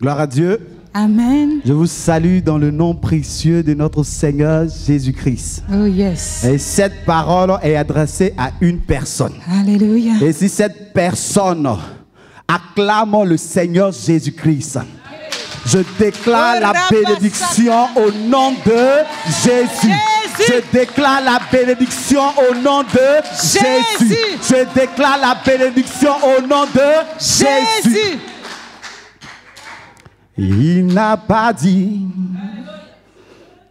Gloire à Dieu. Amen. Je vous salue dans le nom précieux de notre Seigneur Jésus-Christ. Oh yes. Et cette parole est adressée à une personne. Alléluia. Et si cette personne acclame le Seigneur Jésus-Christ, je déclare la bénédiction au nom de Jésus. Je déclare la bénédiction au nom de Jésus. Je déclare la bénédiction au nom de Jésus. Il n'a pas dit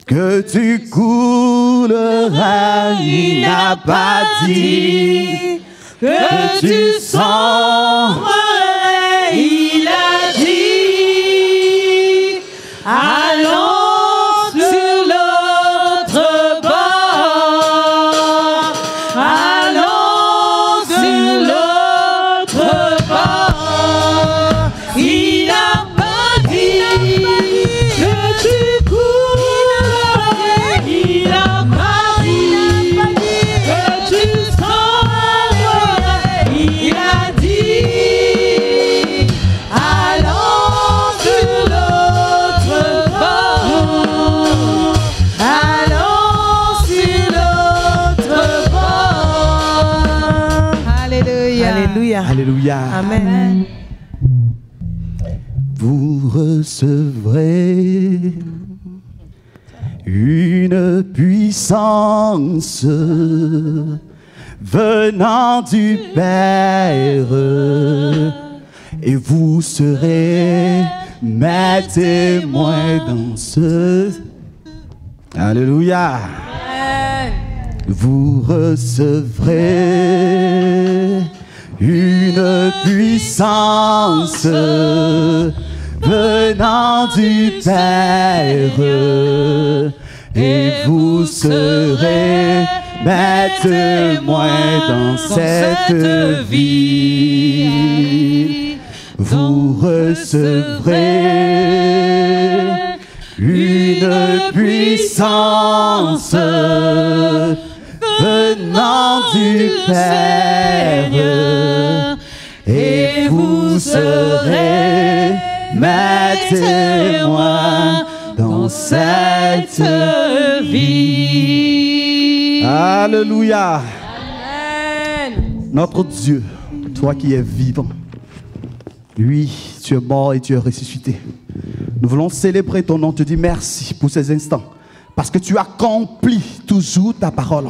que tu couleras. Il n'a pas dit que tu sombrerais. Il a dit allons sur l'autre bord. Allons sur l'autre bord. Il n'a pas dit que tu coulerais. Il n'a pas dit que tu sombrerais. Il a dit allons sur l'autre bord. Allons sur l'autre bord. Alléluia. Alléluia. Alléluia. Amen. Vous recevrez une puissance venant du Père et vous serez mes témoins dans ce... Alléluia. Vous recevrez une puissance venant du Père et vous serez mes témoins dans cette vie. Vous recevrez une puissance venant du Père et vous serez mes témoins dans cette vie. Alléluia. Amen. Notre Dieu, toi qui es vivant, lui, tu es mort et tu es ressuscité. Nous voulons célébrer ton nom, te dire merci pour ces instants. Parce que tu accomplis toujours ta parole.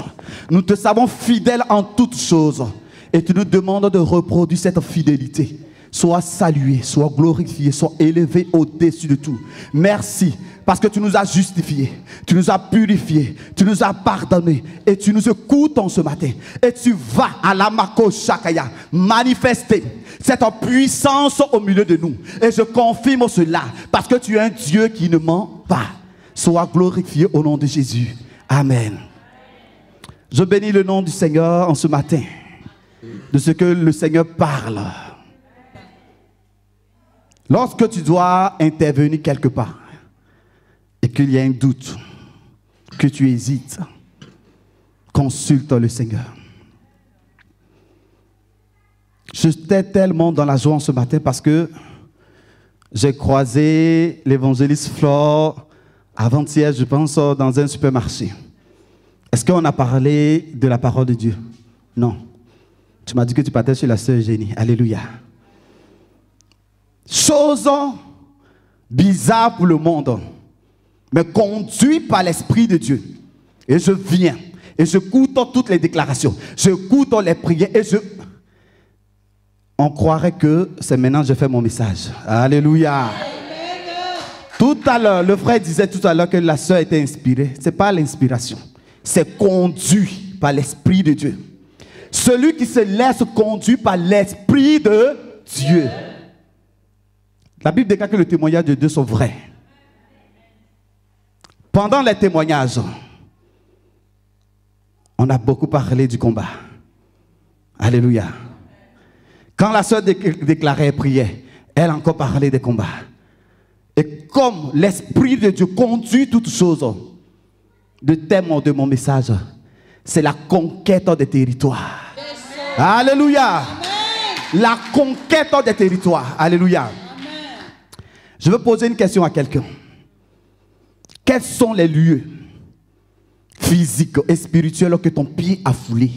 Nous te savons fidèle en toutes choses. Et tu nous demandes de reproduire cette fidélité. Sois salué, sois glorifié, sois élevé au-dessus de tout. Merci parce que tu nous as justifiés, tu nous as purifiés, tu nous as pardonnés et tu nous écoutes en ce matin. Et tu vas à la Mako Shakaya manifester cette puissance au milieu de nous. Et je confirme cela parce que tu es un Dieu qui ne ment pas. Sois glorifié au nom de Jésus. Amen. Je bénis le nom du Seigneur en ce matin, de ce que le Seigneur parle. Lorsque tu dois intervenir quelque part et qu'il y a un doute, que tu hésites, consulte le Seigneur. J'étais tellement dans la joie ce matin parce que j'ai croisé l'évangéliste Flore avant-hier, je pense, dans un supermarché. Est-ce qu'on a parlé de la parole de Dieu? Non. Tu m'as dit que tu partais chez la sœur Génie. Alléluia. Chose bizarre pour le monde, mais conduit par l'Esprit de Dieu. Et je viens, et je écoute toutes les déclarations, je écoute les prières, et on croirait que c'est maintenant que je fais mon message. Alléluia. Tout à l'heure, le frère disait tout à l'heure que la sœur était inspirée. Ce n'est pas l'inspiration, c'est conduit par l'Esprit de Dieu. Celui qui se laisse conduire par l'Esprit de Dieu. La Bible déclare que le témoignage de Dieu sont vrais. Pendant les témoignages, on a beaucoup parlé du combat. Alléluia. Quand la sœur déclarait et priait, elle a encore parlé des combats. Et comme l'Esprit de Dieu conduit toutes choses, le thème de mon message, c'est la conquête des territoires. Alléluia. Amen. La conquête des territoires. Alléluia. Amen. Je veux poser une question à quelqu'un. Quels sont les lieux physiques et spirituels que ton pied a foulé?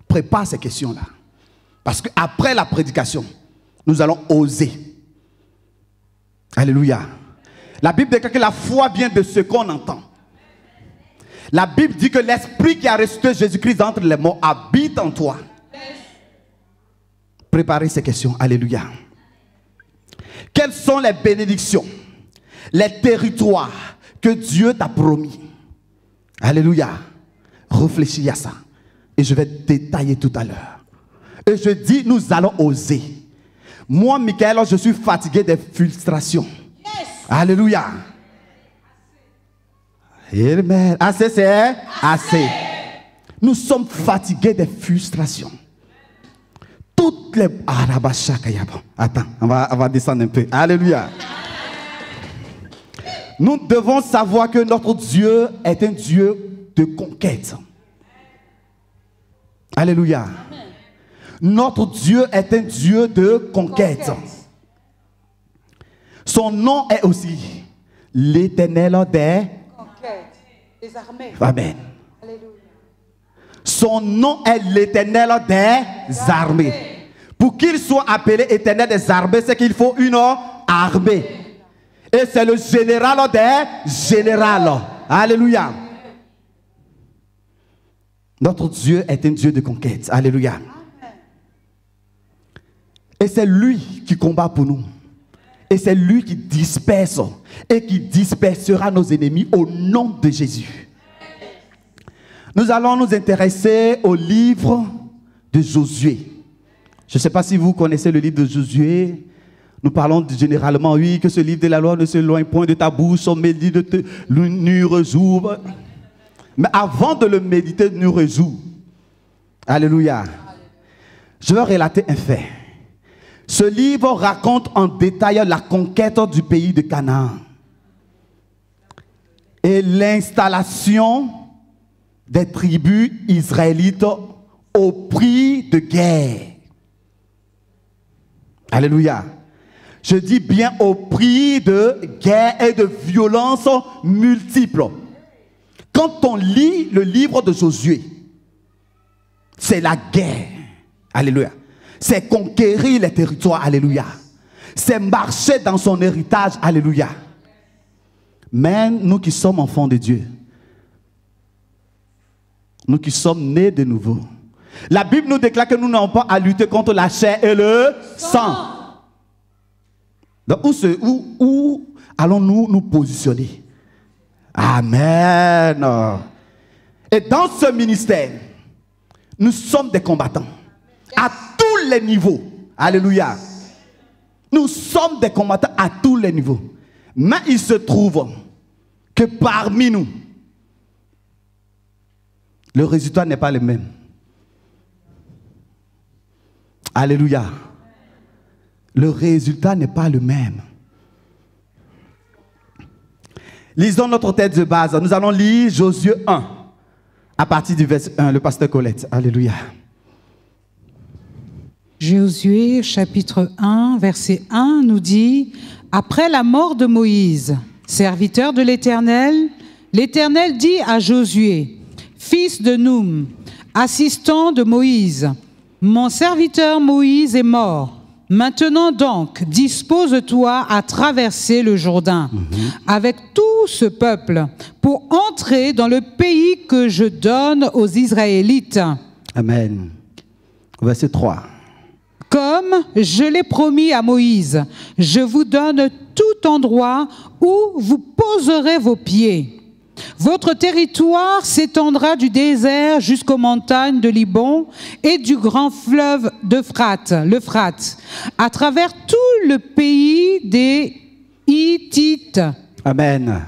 Prépare ces questions-là. Parce qu'après la prédication, nous allons oser. Alléluia. La Bible déclare que la foi vient de ce qu'on entend. La Bible dit que l'esprit qui a ressuscité Jésus-Christ d'entre les morts habite en toi. Préparez ces questions. Alléluia. Quelles sont les bénédictions, les territoires que Dieu t'a promis? Alléluia. Réfléchis à ça. Et je vais détailler tout à l'heure. Et je dis, nous allons oser. Moi, Michael, je suis fatigué des frustrations. Yes. Alléluia. Amen. Assez, c'est assez. Nous sommes fatigués des frustrations. Toutes les... Attends, on va descendre un peu. Alléluia. Nous devons savoir que notre Dieu est un Dieu de conquête. Alléluia. Notre Dieu est un Dieu de conquête. Son nom est aussi l'Éternel des conquêtes, des armées. Amen. Alléluia. Son nom est l'Éternel des armées. Pour qu'il soit appelé Éternel des armées, c'est qu'il faut une armée. Et c'est le général des généraux. Alléluia. Notre Dieu est un Dieu de conquête. Alléluia. Et c'est lui qui combat pour nous. Et c'est lui qui disperse et qui dispersera nos ennemis au nom de Jésus. Nous allons nous intéresser au livre de Josué. Je ne sais pas si vous connaissez le livre de Josué. Nous parlons généralement, oui, que ce livre de la loi ne s'éloigne point de ta bouche, on médite de te nuit jour. Mais avant de le méditer nuit jour, alléluia, je vais relater un fait. Ce livre raconte en détail la conquête du pays de Canaan et l'installation des tribus israélites au prix de guerre. Alléluia. Je dis bien au prix de guerre et de violences multiples. Quand on lit le livre de Josué, c'est la guerre. Alléluia. C'est conquérir les territoires. Alléluia. C'est marcher dans son héritage. Alléluia. Mais nous qui sommes enfants de Dieu, nous qui sommes nés de nouveau, la Bible nous déclare que nous n'avons pas à lutter contre la chair et le sang. Donc, où allons-nous nous positionner? Amen. Et dans ce ministère, nous sommes des combattants. À tous les niveaux. Alléluia. Nous sommes des combattants à tous les niveaux. Mais il se trouve que parmi nous, le résultat n'est pas le même. Alléluia. Le résultat n'est pas le même. Lisons notre texte de base. Nous allons lire Josué 1, à partir du verset 1, le pasteur Colette. Alléluia. Josué, chapitre 1, verset 1, nous dit « Après la mort de Moïse, serviteur de l'Éternel, l'Éternel dit à Josué, fils de Noum, assistant de Moïse, « Mon serviteur Moïse est mort. Maintenant donc, dispose-toi à traverser le Jourdain avec tout ce peuple pour entrer dans le pays que je donne aux Israélites. » Amen. Verset 3. « Comme je l'ai promis à Moïse, je vous donne tout endroit où vous poserez vos pieds. Votre territoire s'étendra du désert jusqu'aux montagnes de Liban et du grand fleuve l'Euphrate, à travers tout le pays des Hittites. » Amen.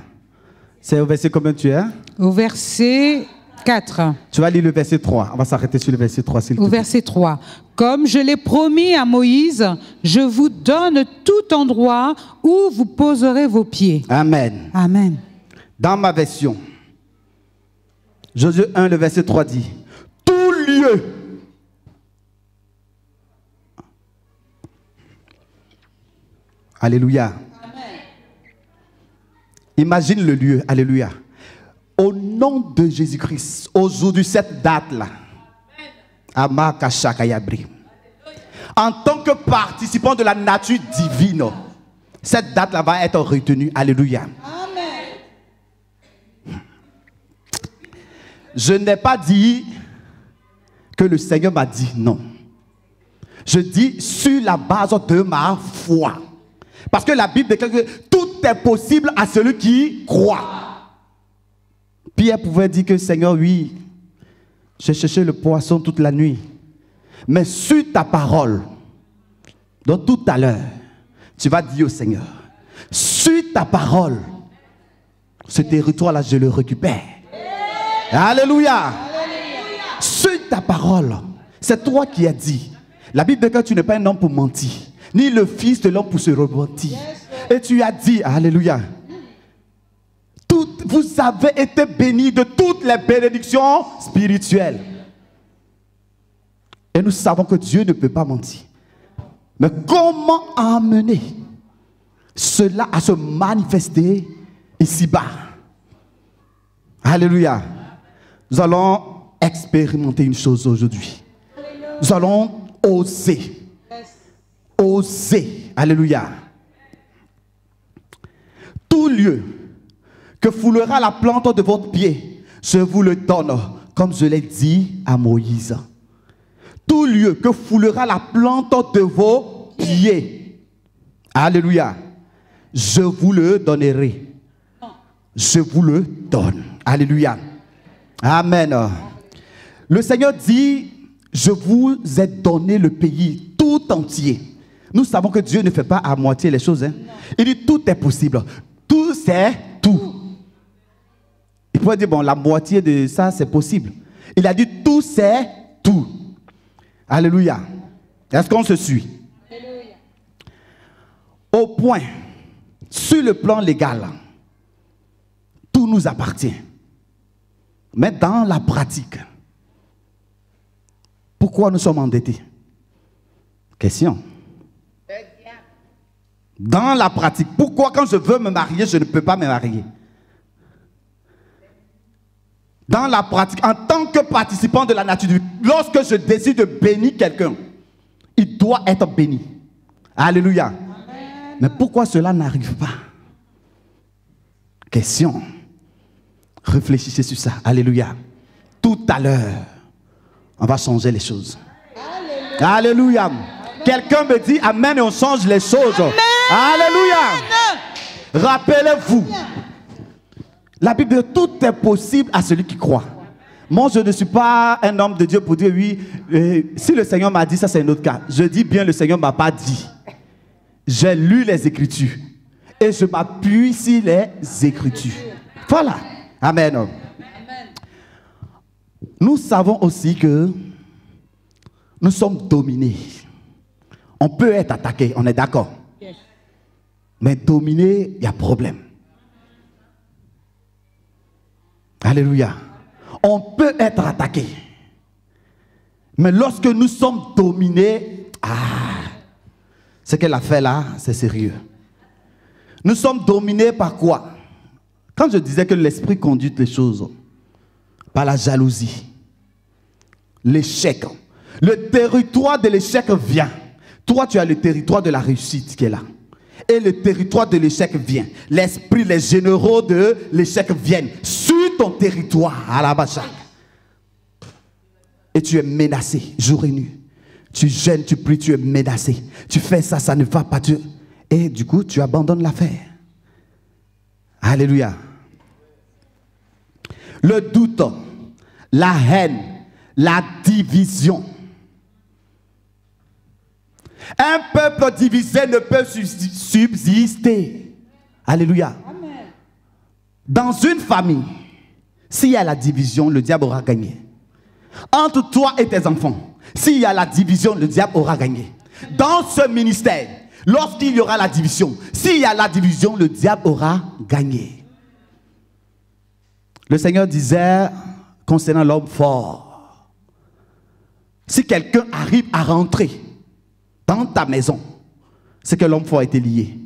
C'est au verset combien tu es? Au verset 4. Tu vas lire le verset 3. On va s'arrêter sur le verset 3. Au verset 3. « Comme je l'ai promis à Moïse, je vous donne tout endroit où vous poserez vos pieds. » Amen. Amen. Dans ma version, Josué 1, le verset 3 dit, « Tout lieu Alléluia. Imagine le lieu. Alléluia. Au nom de Jésus-Christ, aujourd'hui, cette date-là, en tant que participant de la nature divine, cette date-là va être retenue. Alléluia. Amen. Je n'ai pas dit que le Seigneur m'a dit non. Je dis sur la base de ma foi. Parce que la Bible déclare que tout est possible à celui qui croit. Pierre pouvait dire que Seigneur, oui, j'ai cherché le poisson toute la nuit. Mais sur ta parole, donc tout à l'heure, tu vas dire au Seigneur, sur ta parole, ce territoire-là, je le récupère. Alléluia. Sur ta parole, c'est toi qui as dit. La Bible dit que tu n'es pas un homme pour mentir, ni le fils de l'homme pour se repentir. Et tu as dit, alléluia, vous avez été bénis de toutes les bénédictions spirituelles. Et nous savons que Dieu ne peut pas mentir. Mais comment amener cela à se manifester ici-bas? Alléluia. Nous allons expérimenter une chose aujourd'hui. Nous allons oser. Oser. Alléluia. Tout lieu que foulera la plante de votre pied, je vous le donne, comme je l'ai dit à Moïse. Tout lieu que foulera la plante de vos pieds, alléluia, je vous le donnerai. Je vous le donne. Alléluia. Amen. Le Seigneur dit, je vous ai donné le pays tout entier. Nous savons que Dieu ne fait pas à moitié les choses. Hein? Il dit, tout est possible. Tout, c'est tout. Il pourrait dire, bon, la moitié de ça, c'est possible. Il a dit, tout, c'est tout. Alléluia. Est-ce qu'on se suit? Alléluia. Au point, sur le plan légal, tout nous appartient. Mais dans la pratique, pourquoi nous sommes endettés? Question. Dans la pratique, pourquoi quand je veux me marier, je ne peux pas me marier? Dans la pratique, en tant que participant de la nature divine, lorsque je décide de bénir quelqu'un, il doit être béni. Alléluia. Amen. Mais pourquoi cela n'arrive pas? Question. Réfléchissez sur ça. Alléluia. Tout à l'heure, on va changer les choses. Alléluia. Alléluia. Quelqu'un me dit amen et on change les choses. Amen. Alléluia. Rappelez-vous. La Bible dit tout est possible à celui qui croit. Moi, je ne suis pas un homme de Dieu pour dire oui, si le Seigneur m'a dit ça, c'est un autre cas. Je dis bien, le Seigneur ne m'a pas dit. J'ai lu les Écritures et je m'appuie sur les Écritures. Voilà. Amen. Amen. Nous savons aussi que nous sommes dominés. On peut être attaqué, on est d'accord. Mais dominé, il y a problème. Alléluia. On peut être attaqué. Mais lorsque nous sommes dominés, ce qu'elle a fait là, c'est sérieux. Nous sommes dominés par quoi? Quand je disais que l'esprit conduit les choses, par la jalousie, l'échec. Le territoire de l'échec vient. Toi, tu as le territoire de la réussite qui est là. Et le territoire de l'échec vient. L'esprit, les généraux de l'échec viennent sur ton territoire à la bâche. Et tu es menacé jour et nuit. Tu jeûnes, tu pries, tu es menacé. Tu fais ça, ça ne va pas. Et du coup, tu abandonnes l'affaire. Alléluia. Le doute, la haine, la division. Un peuple divisé ne peut subsister. Alléluia. Amen. Dans une famille, s'il y a la division, le diable aura gagné. Entre toi et tes enfants, s'il y a la division, le diable aura gagné. Dans ce ministère, lorsqu'il y aura la division, s'il y a la division, le diable aura gagné. Le Seigneur disait concernant l'homme fort, si quelqu'un arrive à rentrer dans ta maison, c'est que l'homme fort a été lié.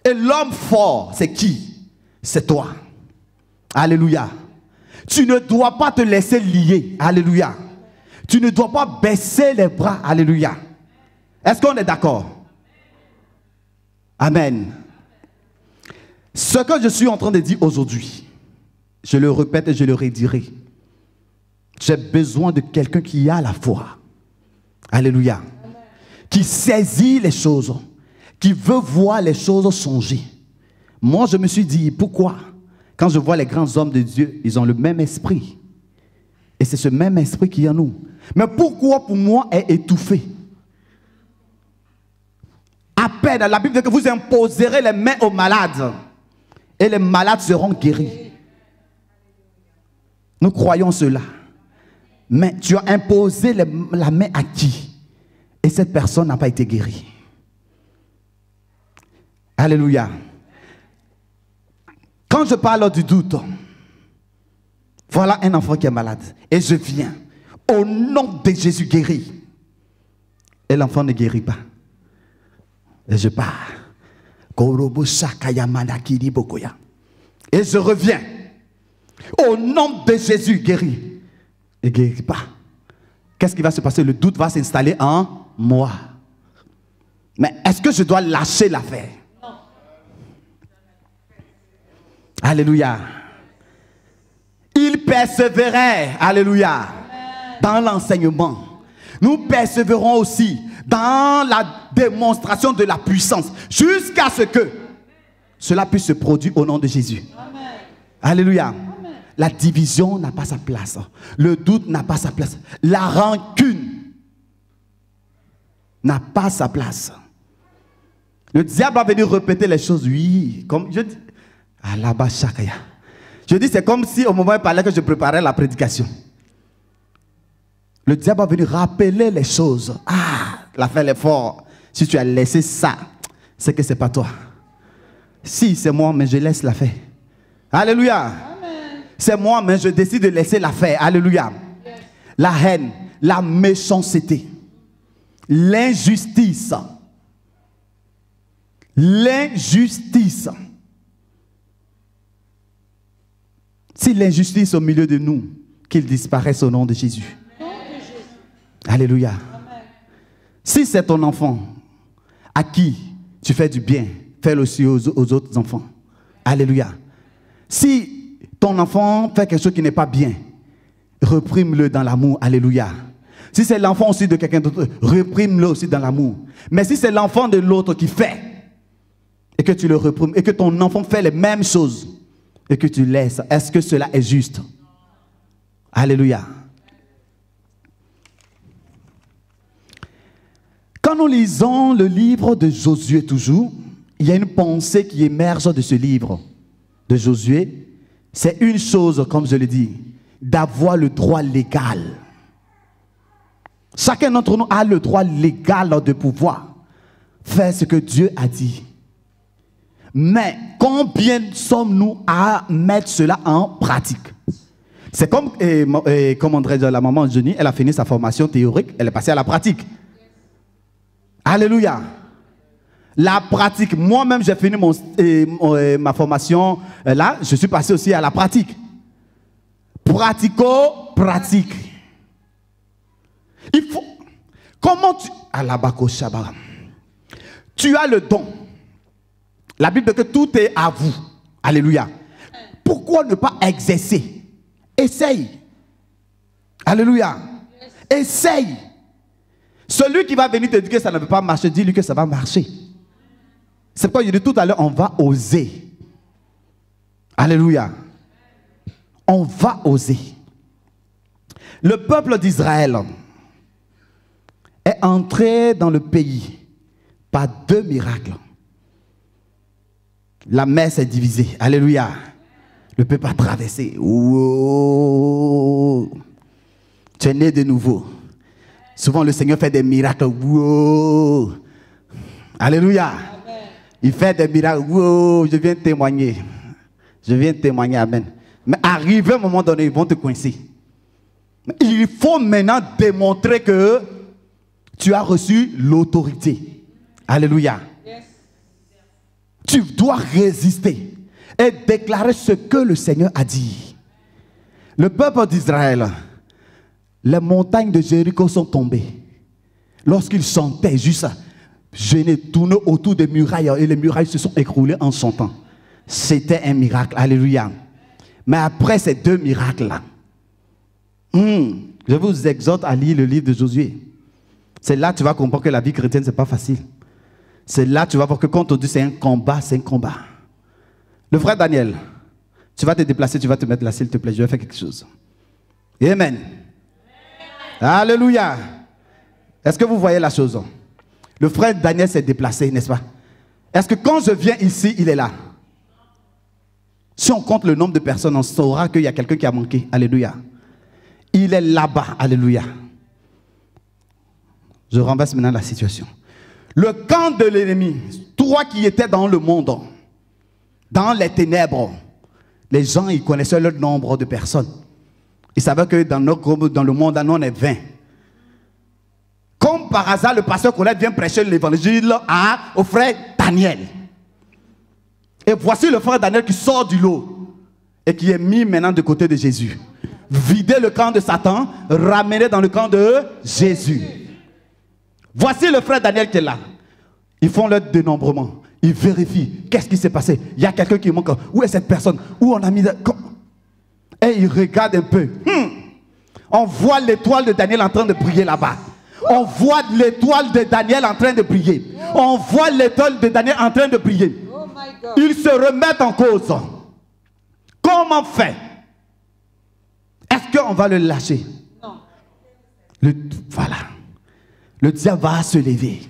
Et l'homme fort, c'est qui? C'est toi. Alléluia. Tu ne dois pas te laisser lier. Alléluia. Tu ne dois pas baisser les bras. Alléluia. Est-ce qu'on est d'accord? Amen. Ce que je suis en train de dire aujourd'hui, je le répète et je le redirai. J'ai besoin de quelqu'un qui a la foi. Alléluia. Qui saisit les choses, qui veut voir les choses changer. Moi, je me suis dit, pourquoi? Quand je vois les grands hommes de Dieu, ils ont le même esprit. Et c'est ce même esprit qui est en nous. Mais pourquoi pour moi est étouffé? À peine, la Bible dit que vous imposerez les mains aux malades. Et les malades seront guéris. Nous croyons cela. Mais tu as imposé la main à qui? Et cette personne n'a pas été guérie. Alléluia. Quand je parle du doute, voilà un enfant qui est malade. Et je viens. Au nom de Jésus, guéri. Et l'enfant ne guérit pas. Et je pars. Et je reviens. Au nom de Jésus, guéri. Et ne guérit pas. Qu'est-ce qui va se passer? Le doute va s'installer en moi. Mais est-ce que je dois lâcher l'affaire? Alléluia. Il persévérait, alléluia, dans l'enseignement. Nous persévérons aussi dans la démonstration de la puissance jusqu'à ce que cela puisse se produire au nom de Jésus. Amen. Alléluia. Amen. La division n'a pas sa place. Le doute n'a pas sa place. La rancune n'a pas sa place. Le diable va venir répéter les choses. Oui, comme je dis. Je dis, c'est comme si au moment où il parlait que je préparais la prédication. Le diable va venir rappeler les choses. Ah, l'affaire est forte. Si tu as laissé ça, c'est que ce n'est pas toi. Si, c'est moi, mais je laisse l'affaire. Alléluia. C'est moi, mais je décide de laisser l'affaire. Alléluia. Yes. La haine, la méchanceté, l'injustice. L'injustice. Si l'injustice au milieu de nous, qu'il disparaisse au nom de Jésus. Alléluia. Amen. Si c'est ton enfant à qui tu fais du bien, fais-le aussi aux autres enfants. Alléluia. Si ton enfant fait quelque chose qui n'est pas bien, reprime-le dans l'amour. Alléluia. Si c'est l'enfant aussi de quelqu'un d'autre, reprime-le aussi dans l'amour. Mais si c'est l'enfant de l'autre qui fait, et que tu le reprimes, et que ton enfant fait les mêmes choses, et que tu laisses, est-ce que cela est juste? Alléluia. Quand nous lisons le livre de Josué toujours, il y a une pensée qui émerge de ce livre de Josué. C'est une chose, comme je l'ai dit, d'avoir le droit légal. Chacun d'entre nous a le droit légal de pouvoir faire ce que Dieu a dit. Mais combien sommes-nous à mettre cela en pratique? C'est comme, comment dirais-je, la maman Jenny, elle a fini sa formation théorique, elle est passée à la pratique. Alléluia. La pratique, moi-même j'ai fini ma formation, là, je suis passé aussi à la pratique. Pratico-pratique. Il faut, comment tu, tu as le don. La Bible dit que tout est à vous. Alléluia. Pourquoi ne pas exercer? Essaye. Alléluia. Essaye. Celui qui va venir te dire que ça ne peut pas marcher, dis-lui que ça va marcher. C'est pourquoi je dis tout à l'heure, on va oser. Alléluia. On va oser. Le peuple d'Israël est entré dans le pays par 2 miracles. La mer s'est divisée. Alléluia. Le peuple a traversé. Wow. Tu es né de nouveau. Souvent le Seigneur fait des miracles. Wow. Alléluia. Amen. Il fait des miracles. Wow. Je viens témoigner. Je viens témoigner. Amen. Mais arrivé à un moment donné, ils vont te coincer. Il faut maintenant démontrer que tu as reçu l'autorité. Alléluia. Tu dois résister et déclarer ce que le Seigneur a dit. Le peuple d'Israël, les montagnes de Jéricho sont tombées. Lorsqu'ils chantaient, juste gênés, tournaient autour des murailles et les murailles se sont écroulées en chantant. C'était un miracle, alléluia. Mais après ces deux miracles-là, je vous exhorte à lire le livre de Josué. C'est là que tu vas comprendre que la vie chrétienne, ce n'est pas facile. C'est là que tu vas voir que quand on dit c'est un combat, c'est un combat. Le frère Daniel, tu vas te déplacer, tu vas te mettre là, s'il te plaît, je vais faire quelque chose. Amen. Alléluia. Est-ce que vous voyez la chose? Le frère Daniel s'est déplacé, n'est-ce pas? Est-ce que quand je viens ici, il est là? Si on compte le nombre de personnes, on saura qu'il y a quelqu'un qui a manqué. Alléluia. Il est là-bas. Alléluia. Je renverse maintenant la situation. Le camp de l'ennemi, toi qui étais dans le monde, dans les ténèbres, les gens, ils connaissaient le nombre de personnes. Ils savaient que dans le monde, nous, on est 20. Comme par hasard, le pasteur Colette vient prêcher l'évangile au frère Daniel. Et voici le frère Daniel qui sort du lot et qui est mis maintenant de côté de Jésus. Vider le camp de Satan, ramener dans le camp de Jésus. Voici le frère Daniel qui est là. Ils font leur dénombrement. Ils vérifient. Qu'est-ce qui s'est passé? Il y a quelqu'un qui manque. Où est cette personne? Où on a mis... Et ils regardent un peu. On voit l'étoile de Daniel en train de briller là-bas. On voit l'étoile de Daniel en train de briller. On voit l'étoile de Daniel en train de briller. Ils se remettent en cause. Comment faire? Est-ce qu'on va le lâcher? Non. Voilà. Le diable va se lever.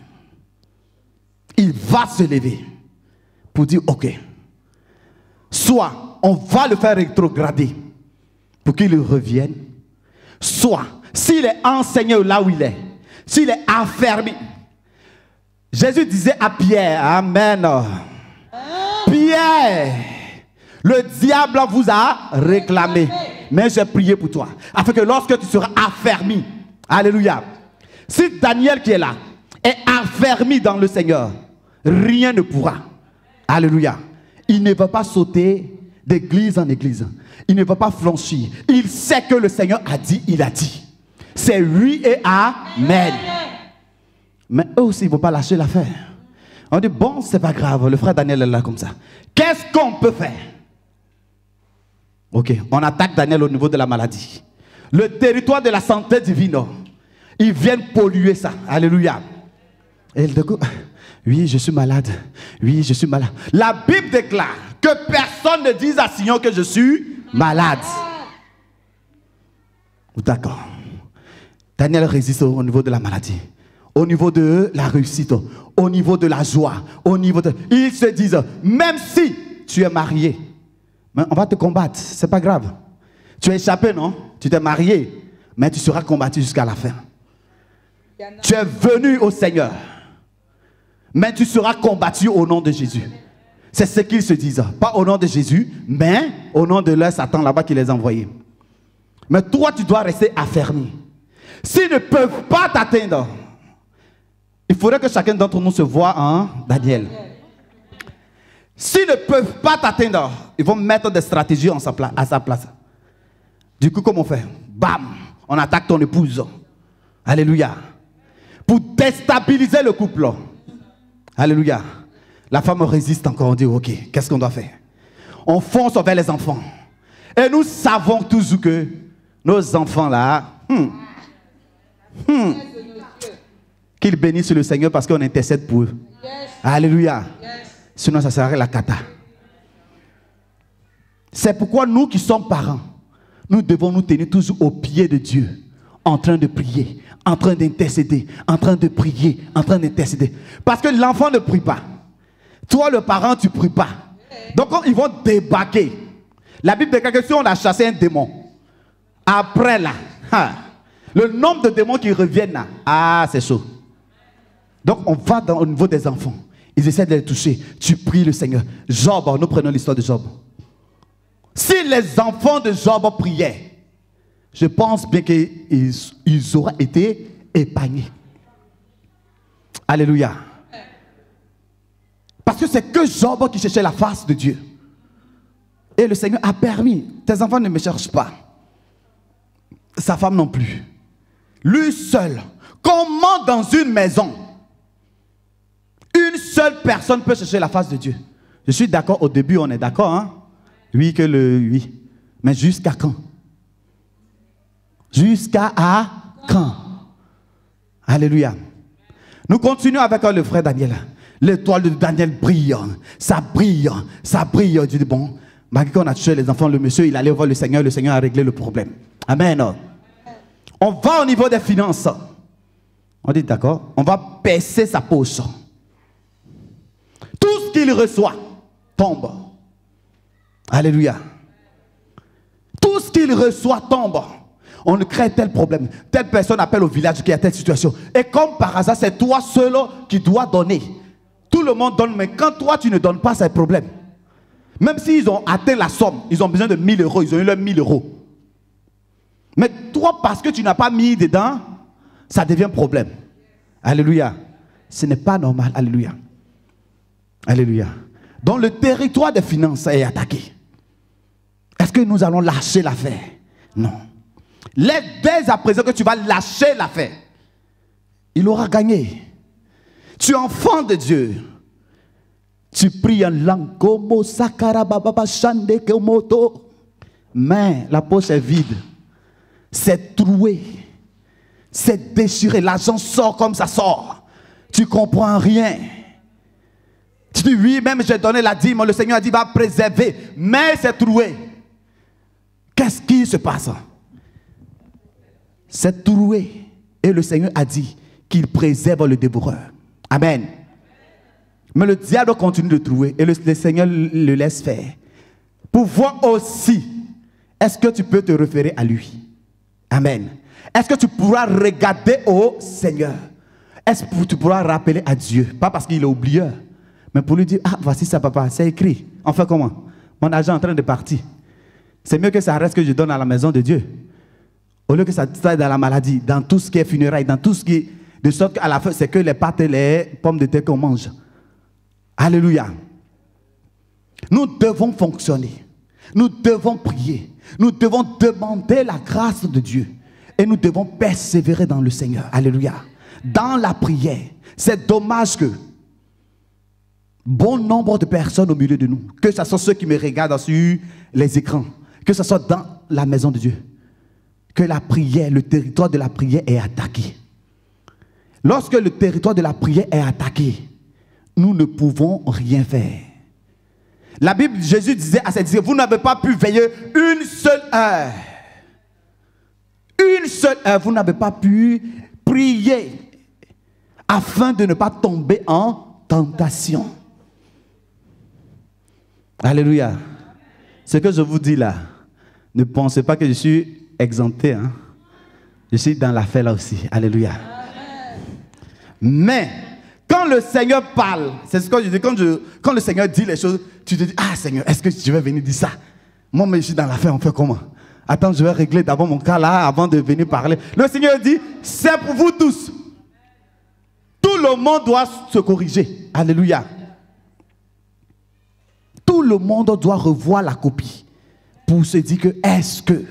Il va se lever pour dire ok. Soit on va le faire rétrograder pour qu'il revienne. Soit s'il est enseigné là où il est, s'il est affermi. Jésus disait à Pierre, amen. Pierre, le diable vous a réclamé, mais j'ai prié pour toi, afin que lorsque tu seras affermi, alléluia. Si Daniel qui est là est affermi dans le Seigneur, rien ne pourra, alléluia. Il ne va pas sauter d'église en église, il ne va pas franchir. Il sait que le Seigneur a dit, il a dit. C'est oui et amen. Mais eux aussi, ils ne vont pas lâcher l'affaire. On dit, bon, c'est pas grave, le frère Daniel est là comme ça. Qu'est-ce qu'on peut faire? Ok, on attaque Daniel au niveau de la maladie. Le territoire de la santé divine, ils viennent polluer ça. Alléluia. Et il dit, oui, je suis malade. Oui, je suis malade. La Bible déclare que personne ne dise à Sion que je suis malade. D'accord. Daniel résiste au niveau de la maladie, au niveau de la réussite, au niveau de la joie, au niveau de... Ils se disent, même si tu es marié, mais on va te combattre, c'est pas grave. Tu as échappé, non? Tu t'es marié, mais tu seras combattu jusqu'à la fin. Tu es venu au Seigneur, mais tu seras combattu au nom de Jésus. C'est ce qu'ils se disent. Pas au nom de Jésus, mais au nom de leur Satan là-bas qui les a envoyés. Mais toi, tu dois rester affermi. S'ils ne peuvent pas t'atteindre, il faudrait que chacun d'entre nous se voie en Daniel. S'ils ne peuvent pas t'atteindre, ils vont mettre des stratégies à sa place. Du coup, comment on fait? Bam! On attaque ton épouse. Alléluia. Pour déstabiliser le couple. Alléluia. La femme résiste encore. On dit, ok, qu'est-ce qu'on doit faire? On fonce vers les enfants. Et nous savons toujours que nos enfants là, qu'ils bénissent le Seigneur parce qu'on intercède pour eux. Yes. Alléluia. Yes. Sinon ça serait la cata. C'est pourquoi nous qui sommes parents, nous devons nous tenir toujours au pied de Dieu, en train de prier, en train d'intercéder, en train de prier, en train d'intercéder. Parce que l'enfant ne prie pas. Toi le parent tu ne pries pas. Donc ils vont débarquer. La Bible déclare que si on a chassé un démon, après là, le nombre de démons qui reviennent là, c'est chaud. Donc on va au niveau des enfants. Ils essaient de les toucher. Tu pries le Seigneur. Job, nous prenons l'histoire de Job. Si les enfants de Job priaient, je pense bien qu'ils auraient été épargnés. Alléluia. Parce que c'est que Job qui cherchait la face de Dieu. Et le Seigneur a permis. Tes enfants ne me cherchent pas. Sa femme non plus. Lui seul. Comment dans une maison, une seule personne peut chercher la face de Dieu? Je suis d'accord, au début on est d'accord, hein? Oui que le oui. Mais jusqu'à quand? Jusqu'à quand? Alléluia. Nous continuons avec le frère Daniel. L'étoile de Daniel brille. Ça brille. Ça brille. Je dis bon, malgré qu'on a tué les enfants, le monsieur, il allait voir le Seigneur a réglé le problème. Amen. On va au niveau des finances. On dit d'accord, on va percer sa poche. Tout ce qu'il reçoit tombe. Alléluia. Tout ce qu'il reçoit tombe. On crée tel problème. Telle personne appelle au village qui a telle situation. Et comme par hasard, c'est toi seul qui dois donner. Tout le monde donne, mais quand toi tu ne donnes pas, c'est un problème. Même s'ils ont atteint la somme, ils ont besoin de 1000 euros, ils ont eu leurs 1000 euros. Mais toi, parce que tu n'as pas mis dedans, ça devient problème. Alléluia. Ce n'est pas normal. Alléluia. Alléluia. Donc le territoire des finances est attaqué. Est-ce que nous allons lâcher l'affaire? Non. Dès à présent que tu vas lâcher l'affaire, il aura gagné. Tu es enfant de Dieu. Tu pries en langue. Mais la poche est vide. C'est troué. C'est déchiré. L'argent sort comme ça sort. Tu ne comprends rien. Tu dis oui, même j'ai donné la dîme. Le Seigneur a dit va préserver. Mais c'est troué. Qu'est-ce qui se passe? C'est troué. Et le Seigneur a dit qu'il préserve le dévoreur. Amen. Mais le diable continue de trouver. Et le Seigneur le laisse faire. Pour voir aussi, est-ce que tu peux te référer à lui? Amen. Est-ce que tu pourras regarder au Seigneur? Est-ce que tu pourras rappeler à Dieu? Pas parce qu'il est oublieur, mais pour lui dire, ah, voici ça papa, c'est écrit. On fait comment? Mon argent est en train de partir. C'est mieux que ça reste que je donne à la maison de Dieu. Au lieu que ça soit dans la maladie, dans tout ce qui est funérailles, dans tout ce qui est... De sorte qu'à la fin, c'est que les pâtes et les pommes de terre qu'on mange. Alléluia. Nous devons fonctionner. Nous devons prier. Nous devons demander la grâce de Dieu. Et nous devons persévérer dans le Seigneur. Alléluia. Dans la prière. C'est dommage que bon nombre de personnes au milieu de nous, que ce soit ceux qui me regardent sur les écrans, que ce soit dans la maison de Dieu, que la prière, le territoire de la prière est attaqué. Lorsque le territoire de la prière est attaqué, nous ne pouvons rien faire. La Bible, Jésus disait à ses disciples, vous n'avez pas pu veiller une seule heure. Une seule heure, vous n'avez pas pu prier afin de ne pas tomber en tentation. Alléluia. Ce que je vous dis là, ne pensez pas que je suis exempté. Hein? Je suis dans l'affaire là aussi. Alléluia. Mais, quand le Seigneur parle, c'est ce que je dis, quand le Seigneur dit les choses, tu te dis, ah Seigneur, est-ce que je vais venir dire ça? Moi, mais je suis dans l'affaire, on fait comment? Attends, je vais régler d'abord mon cas là, avant de venir parler. Le Seigneur dit, c'est pour vous tous. Tout le monde doit se corriger. Alléluia. Tout le monde doit revoir la copie pour se dire que, est-ce que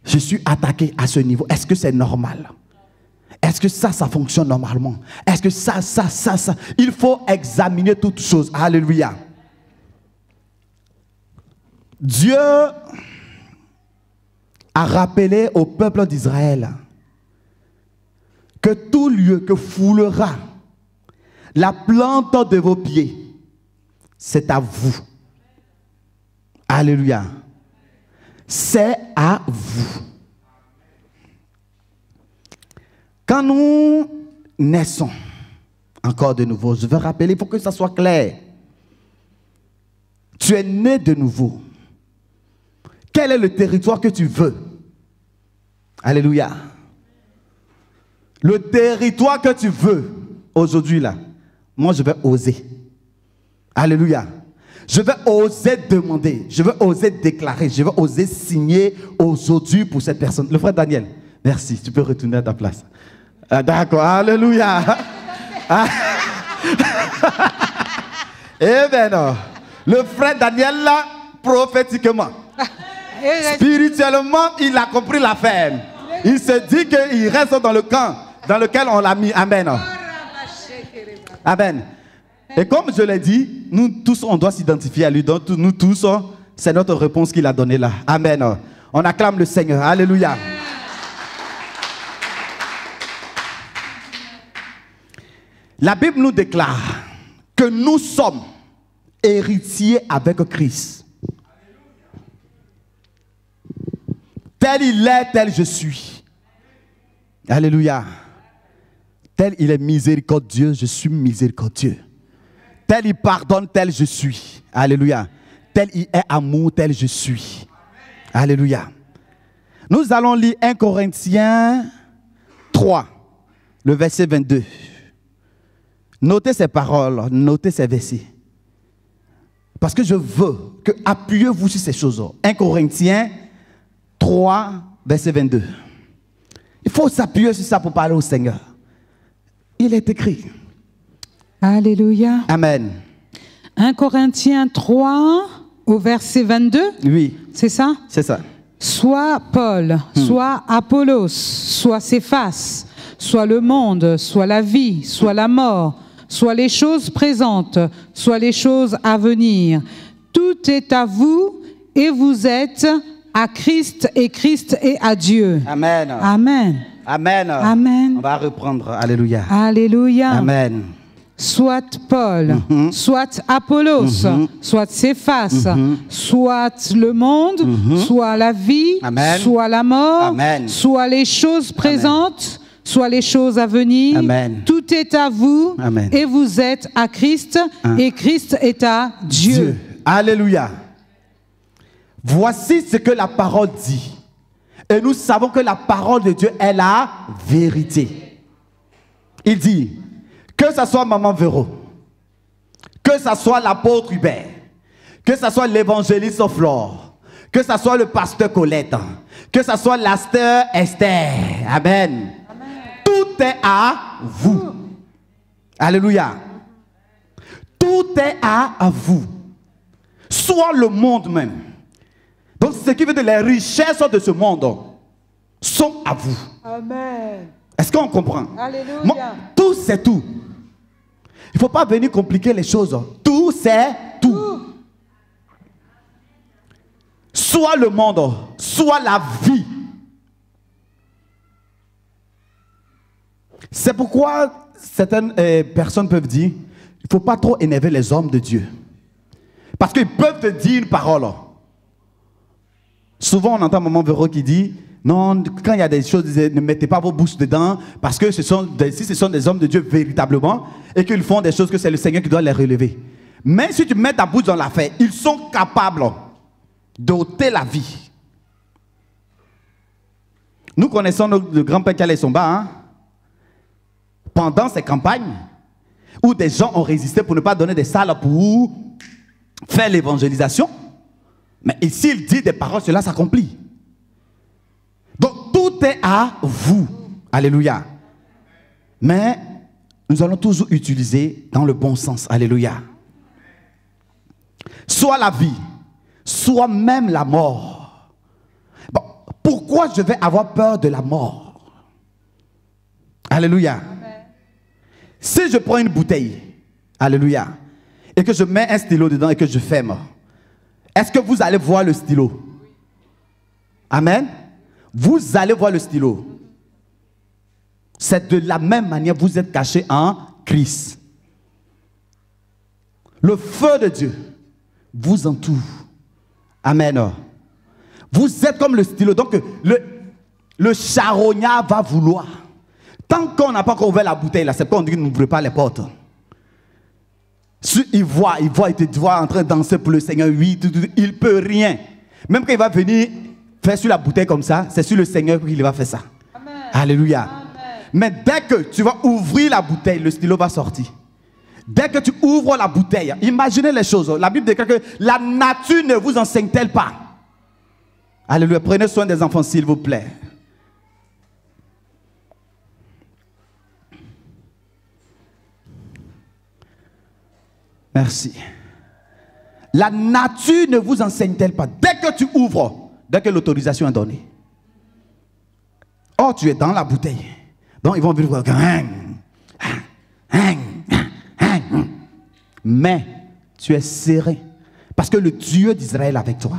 je suis attaqué à ce niveau? Est-ce que c'est normal? Est-ce que ça fonctionne normalement? Est-ce que ça? Il faut examiner toutes choses. Alléluia. Dieu a rappelé au peuple d'Israël que tout lieu que foulera la plante de vos pieds, c'est à vous. Alléluia. C'est à vous. Quand nous naissons, encore de nouveau, je veux rappeler, il faut que ça soit clair. Tu es né de nouveau. Quel est le territoire que tu veux? Alléluia. Le territoire que tu veux aujourd'hui là, moi je vais oser. Alléluia. Je vais oser demander, je vais oser déclarer, je vais oser signer aujourd'hui pour cette personne. Le frère Daniel, merci, tu peux retourner à ta place. D'accord, alléluia. Amen. Le frère Daniel, là, prophétiquement, spirituellement, il a compris l'affaire. Il se dit qu'il reste dans le camp dans lequel on l'a mis. Amen. Amen. Et comme je l'ai dit, nous tous, on doit s'identifier à lui. Donc, nous tous, c'est notre réponse qu'il a donnée là. Amen. On acclame le Seigneur. Alléluia. La Bible nous déclare que nous sommes héritiers avec Christ. Tel il est, tel je suis. Alléluia. Tel il est miséricordieux, je suis miséricordieux. Tel il pardonne, tel je suis. Alléluia. Tel il est amour, tel je suis. Alléluia. Nous allons lire 1 Corinthiens 3, le verset 22. Notez ces paroles, notez ces versets. Parce que je veux que appuyez-vous sur ces choses. 1 Corinthiens 3, verset 22. Il faut s'appuyer sur ça pour parler au Seigneur. Il est écrit. Alléluia. Amen. 1 Corinthiens 3, au verset 22. Oui. C'est ça? C'est ça. Soit Paul, soit Apollos, soit Céphas, soit le monde, soit la vie, soit la mort, soit les choses présentes, soit les choses à venir. Tout est à vous et vous êtes à Christ et Christ est à Dieu. Amen. Amen. Amen. Amen. On va reprendre. Alléluia. Alléluia. Amen. Soit Paul, soit Apollos, soit Céphas, soit le monde, soit la vie, Amen. soit la mort, Amen. soit les choses présentes, soit les choses à venir. Amen. Tout est à vous Amen. et vous êtes à Christ et Christ est à Dieu. Alléluia. Voici ce que la parole dit. Et nous savons que la parole de Dieu est la vérité. Il dit, que ce soit Maman Véro, que ce soit l'apôtre Hubert, que ce soit l'évangéliste Flore, que ce soit le pasteur Colette, que ce soit l'asteur Esther. Amen. Amen. Tout est à vous. Alléluia. Tout est à vous. Soit le monde même. Donc, ce qui veut dire les richesses de ce monde sont à vous. Amen. Est-ce qu'on comprend? Alléluia. Moi, tout, c'est tout. Il ne faut pas venir compliquer les choses. Tout, c'est tout. Soit le monde, soit la vie. C'est pourquoi certaines personnes peuvent dire, il ne faut pas trop énerver les hommes de Dieu. Parce qu'ils peuvent te dire une parole. Souvent, on entend Maman Véro qui dit, non, quand il y a des choses, ne mettez pas vos bouches dedans, parce que si ce sont des hommes de Dieu véritablement, et qu'ils font des choses que c'est le Seigneur qui doit les relever. Mais si tu mets ta bouche dans l'affaire, ils sont capables d'ôter la vie. Nous connaissons le grand-père Calais Somba, hein? Pendant ces campagnes, où des gens ont résisté pour ne pas donner des salles pour faire l'évangélisation. Mais ici, il dit des paroles, cela s'accomplit. Donc, tout est à vous. Alléluia. Mais nous allons toujours utiliser dans le bon sens. Alléluia. Soit la vie, soit même la mort. Bon, pourquoi je vais avoir peur de la mort? Alléluia. Amen. Si je prends une bouteille, alléluia, et que je mets un stylo dedans et que je ferme, est-ce que vous allez voir le stylo? Amen. Vous allez voir le stylo. C'est de la même manière que vous êtes cachés en Christ. Le feu de Dieu vous entoure. Amen. Vous êtes comme le stylo. Donc le charognard va vouloir. Tant qu'on n'a pas encore ouvert la bouteille, là, c'est pas on dit que n'ouvrez pas les portes. Il voit, il te voit en train de danser pour le Seigneur. Oui, il ne peut rien. Même quand il va venir faire sur la bouteille comme ça, c'est sur le Seigneur qu'il va faire ça. Amen. Alléluia. Amen. Mais dès que tu vas ouvrir la bouteille, le stylo va sortir. Dès que tu ouvres la bouteille, imaginez les choses. La Bible déclare que la nature ne vous enseigne-t-elle pas? Alléluia. Prenez soin des enfants, s'il vous plaît. Merci. La nature ne vous enseigne-t-elle pas? Dès que tu ouvres, dès que l'autorisation est donnée. Oh, tu es dans la bouteille. Donc ils vont venir voir. Mais tu es serré. Parce que le Dieu d'Israël est avec toi.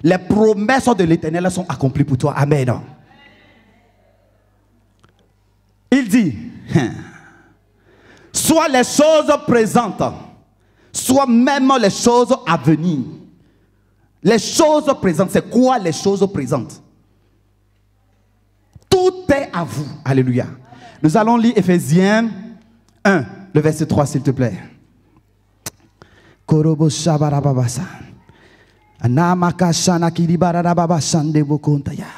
Les promesses de l'Éternel sont accomplies pour toi. Amen. Il dit, soit les choses présentes, soit même les choses à venir. Les choses présentes, c'est quoi les choses présentes? Tout est à vous. Alléluia. Nous allons lire Éphésiens 1, le verset 3, s'il te plaît.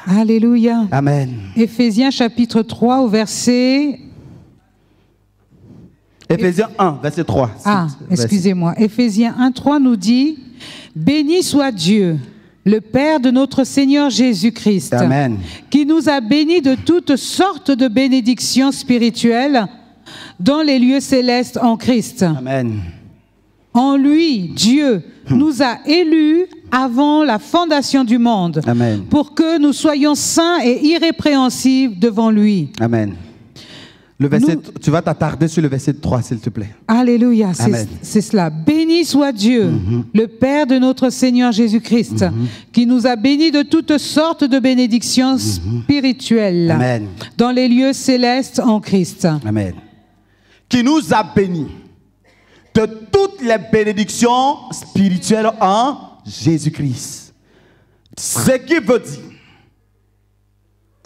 Alléluia. Amen. Éphésiens chapitre 3 au verset... Éphésiens 1, verset 3. Ah, excusez-moi. Éphésiens 1, 3 nous dit « Béni soit Dieu, le Père de notre Seigneur Jésus-Christ, Amen, qui nous a bénis de toutes sortes de bénédictions spirituelles dans les lieux célestes en Christ. Amen. En lui, Dieu nous a élus avant la fondation du monde, Amen, pour que nous soyons saints et irrépréhensibles devant lui. » Amen. Le verset, tu vas t'attarder sur le verset 3, s'il te plaît. Alléluia, Amen. c'est cela. Béni soit Dieu, le Père de notre Seigneur Jésus-Christ, qui nous a bénis de toutes sortes de bénédictions spirituelles Amen, dans les lieux célestes en Christ. Amen. Qui nous a bénis de toutes les bénédictions spirituelles en Jésus-Christ. Ce qui veut dire,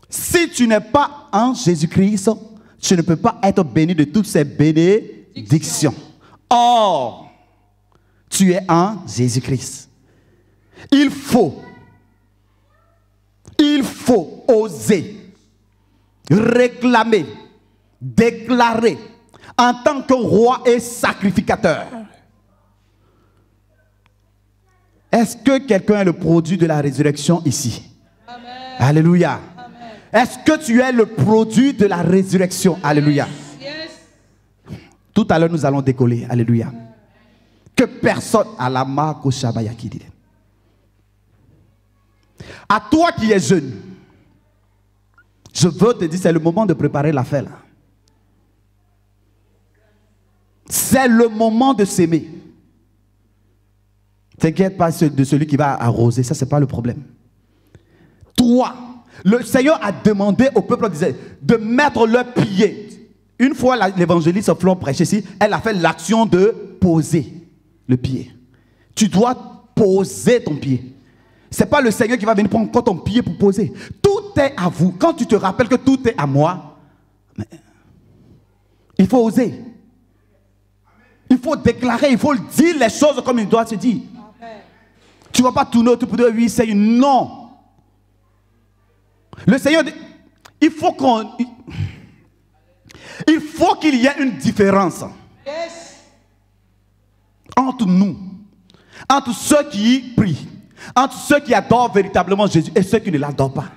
si tu n'es pas en Jésus-Christ, tu ne peux pas être béni de toutes ces bénédictions. Or, tu es en Jésus-Christ. Il faut oser réclamer, déclarer en tant que roi et sacrificateur. Est-ce que quelqu'un est le produit de la résurrection ici? Amen. Alléluia. Est-ce que tu es le produit de la résurrection? Alléluia. Yes. Tout à l'heure, nous allons décoller. Alléluia. Que personne à la marque au Shabayaki dit. À toi qui es jeune, je veux te dire, c'est le moment de préparer l'affaire. C'est le moment de s'aimer. T'inquiète pas de celui qui va arroser, ça c'est pas le problème. Toi, le Seigneur a demandé au peuple de mettre leurs pieds. Une fois l'évangéliste Flon prêché ici, elle a fait l'action de poser le pied. Tu dois poser ton pied. Ce n'est pas le Seigneur qui va venir prendre ton pied pour poser. Tout est à vous. Quand tu te rappelles que tout est à moi, il faut oser. Il faut déclarer, il faut dire les choses comme il doit se dire. Tu ne vas pas tourner autour pour dire oui, Seigneur. Non. Le Seigneur, il faut qu'il y ait une différence entre nous, entre ceux qui prient, entre ceux qui adorent véritablement Jésus et ceux qui ne l'adorent pas.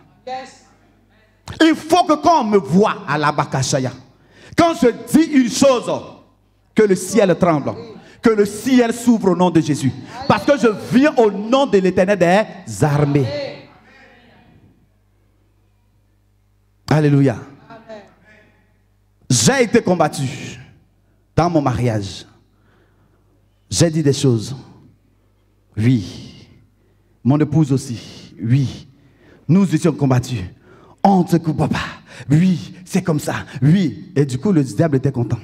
Il faut que quand on me voit à la Bakashaya, quand je dis une chose, que le ciel tremble, que le ciel s'ouvre au nom de Jésus. Parce que je viens au nom de l'Éternel des armées. Alléluia. J'ai été combattu dans mon mariage. J'ai dit des choses. Oui. Mon épouse aussi. Oui. Nous étions combattus. On ne se coupe pas. Oui, c'est comme ça. Oui. Et du coup, le diable était content.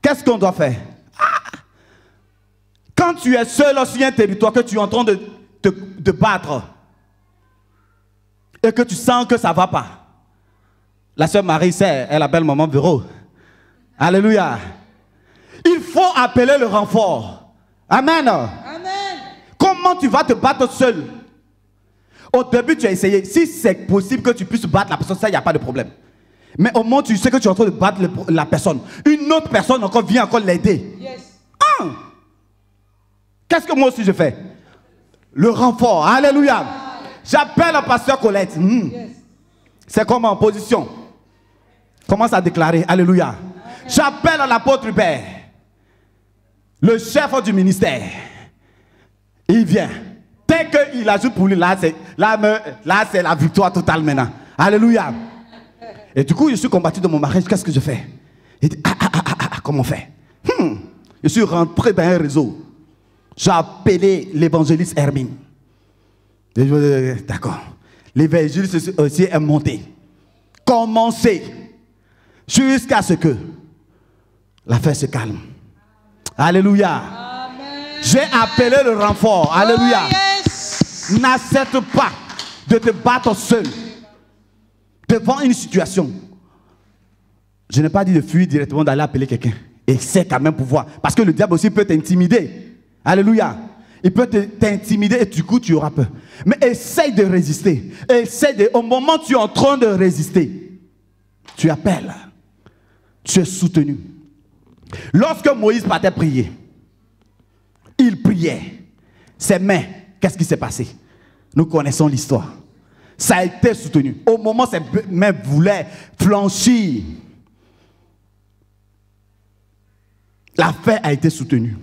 Qu'est-ce qu'on doit faire? Quand tu es seul sur un territoire, que tu es en train de battre, et que tu sens que ça ne va pas, la sœur Marie sait, elle appelle maman Bureau. Alléluia. Il faut appeler le renfort. Amen. Amen. Comment tu vas te battre seul? Au début, tu as essayé. Si c'est possible que tu puisses battre la personne, ça, il n'y a pas de problème. Mais au moment où tu sais que tu es en train de battre la personne, une autre personne encore vient encore l'aider. Yes. Qu'est-ce que moi aussi je fais? Le renfort. Alléluia. J'appelle le pasteur Colette. Yes. C'est comme en position. Commence à déclarer. Alléluia. J'appelle l'apôtre Hubert. le chef du ministère, il vient. Dès qu'il ajoute pour lui, là c'est la victoire totale maintenant. Alléluia. Et du coup, je suis combattu dans mon mariage. Qu'est-ce que je fais? Il dit, comment on fait? Je suis rentré dans un réseau. J'ai appelé l'évangéliste Hermine. D'accord. L'évangéliste aussi est monté. Commencez. Jusqu'à ce que l'affaire se calme. Alléluia. J'ai appelé le renfort. Alléluia. N'accepte pas de te battre seul devant une situation. Je n'ai pas dit de fuir directement, d'aller appeler quelqu'un. Essaie quand même pouvoir. Parce que le diable aussi peut t'intimider. Alléluia. Il peut t'intimider et du coup tu auras peur. Mais essaye de résister. Au moment où tu es en train de résister, tu appelles. Tu es soutenu. Lorsque Moïse partait prier, il priait. Ses mains, qu'est-ce qui s'est passé? Nous connaissons l'histoire. Ça a été soutenu. Au moment où ses mains voulaient flanchir, l'affaire a été soutenue.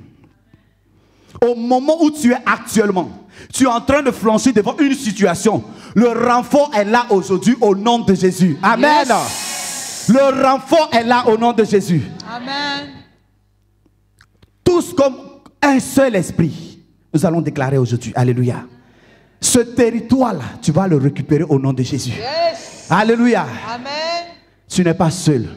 Au moment où tu es actuellement, tu es en train de flancher devant une situation. Le renfort est là aujourd'hui au nom de Jésus. Amen. Yes. Le renfort est là au nom de Jésus. Amen. Tous comme un seul esprit, nous allons déclarer aujourd'hui. Alléluia. Ce territoire-là, tu vas le récupérer au nom de Jésus. Yes. Alléluia. Amen. Tu n'es pas seul.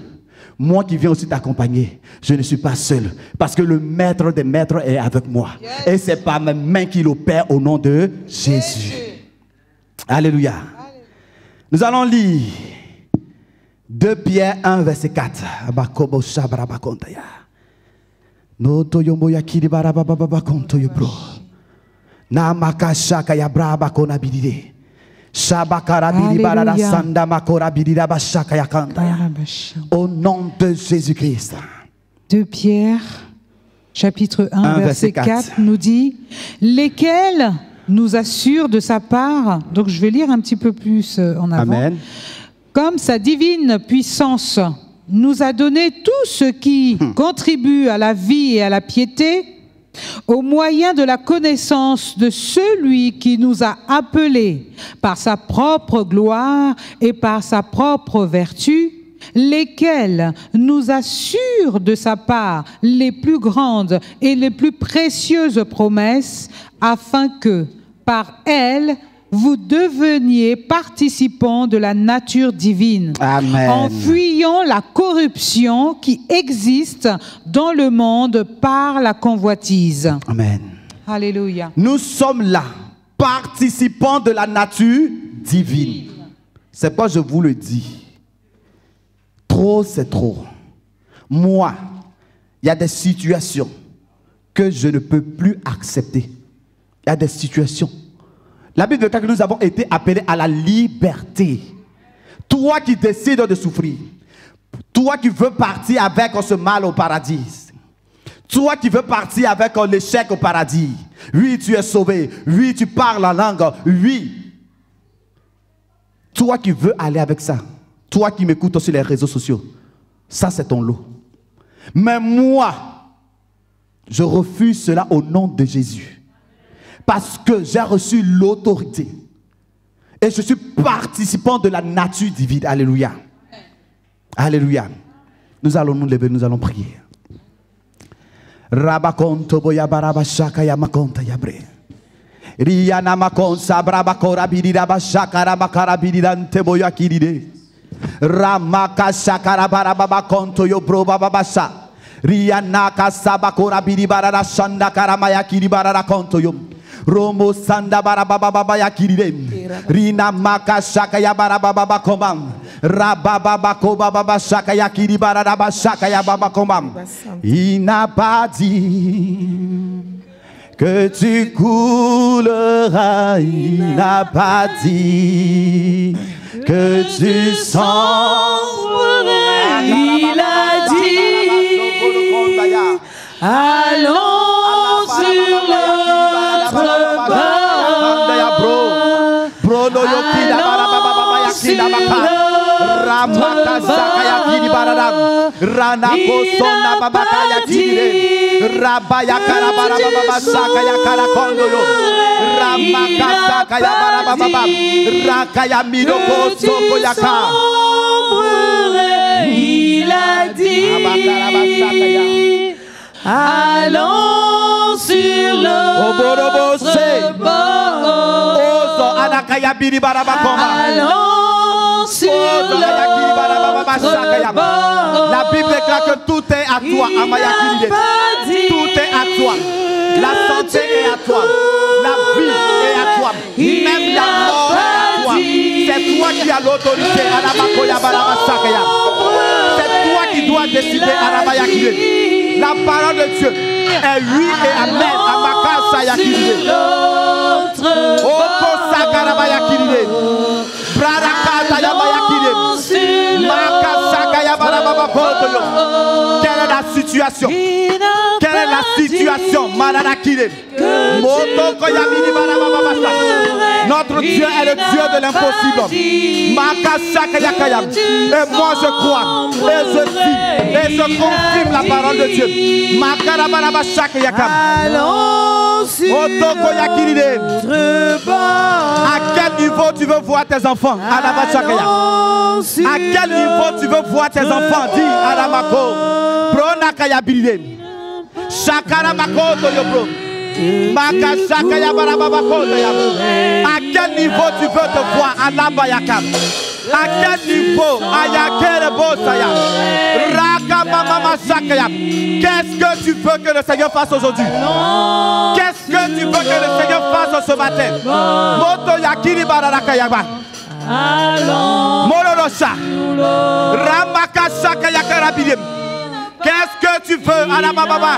Moi qui viens aussi t'accompagner, je ne suis pas seul. Parce que le maître des maîtres est avec moi. Yes. Et c'est par mes mains qu'il opère au nom de Jésus. Yes. Alléluia. Nous allons lire 2 Pierre 1, verset 4. Au nom de Jésus-Christ. 2 Pierre, chapitre 1, verset 4 nous dit, lesquels nous assurent de sa part, donc je vais lire un petit peu plus en avant, Amen. Comme sa divine puissance nous a donné tout ce qui contribue à la vie et à la piété, au moyen de la connaissance de celui qui nous a appelés par sa propre gloire et par sa propre vertu, lesquels nous assurent de sa part les plus grandes et les plus précieuses promesses, afin que, par elles, vous deveniez participants de la nature divine. Amen. En fuyant la corruption qui existe dans le monde par la convoitise. Amen. Alléluia. Nous sommes là, participants de la nature divine. C'est pas je vous le dis. Trop, c'est trop. Moi, il y a des situations que je ne peux plus accepter. Il y a des situations. La Bible dit que nous avons été appelés à la liberté. Toi qui décides de souffrir, toi qui veux partir avec ce mal au paradis, toi qui veux partir avec l'échec au paradis, oui, tu es sauvé, oui, tu parles la langue, oui. Toi qui veux aller avec ça, toi qui m'écoutes sur les réseaux sociaux, ça c'est ton lot. Mais moi, je refuse cela au nom de Jésus. Parce que j'ai reçu l'autorité. Et je suis participant de la nature divine. Alléluia. Alléluia. Nous allons nous lever, nous allons prier. Rabakonto boya baraba shaka ya makonta ya bre. Riyana makonsa braba korabiri raba shaka raba karabiri dante boya kiride. Ramaka shaka baraba konto yo bro baba basha. Riyana kasaba korabiri barara shanda karamaya kiri barara konto yo. Romo sanda barababa ya kiride. Rina maka shaka ya barababa komam. Rababa koba baba shaka ya kiri baraba shaka ya baba komam. Il n'a pas dit que tu couleras. Il n'a pas dit que tu sombreras. Il a dit, allons sur l'autre bord. Allons sur l'autre bord. Il a dit, Rabaya Karabarababa Sakaya Karakondoyo. Ramakasaka Yabarababa. Rakaya Midoko Sokoyaka. Il a dit, allons sur l'autre bord. Allons sur l'autre bord. La Bible déclare que tout est à toi, Amayakiride. Tout est à toi. La santé est à toi. La vie est à toi. Même la mort est à toi. C'est toi qui as l'autorité. C'est toi qui dois décider. La parole de Dieu est oui et amen. Amakasa yakiride. Oko sakarabayakiride. Brarakata yabayakiride. Makasa kayabarababa. Quelle est la situation? Quelle est la situation? Mananakiride. Motoko yamini barababa. Notre Dieu est le Dieu de l'impossible. Et moi je crois et je dis et je confirme la parole de Dieu. À quel niveau tu veux voir tes enfants? À quel niveau tu veux voir tes enfants? Dis Alamako. À quel niveau tu veux te voir? À quel niveau? Qu'est-ce que tu veux que le Seigneur fasse aujourd'hui? Qu'est-ce que tu veux que le Seigneur fasse ce matin? Qu'est-ce que tu veux, Alababa?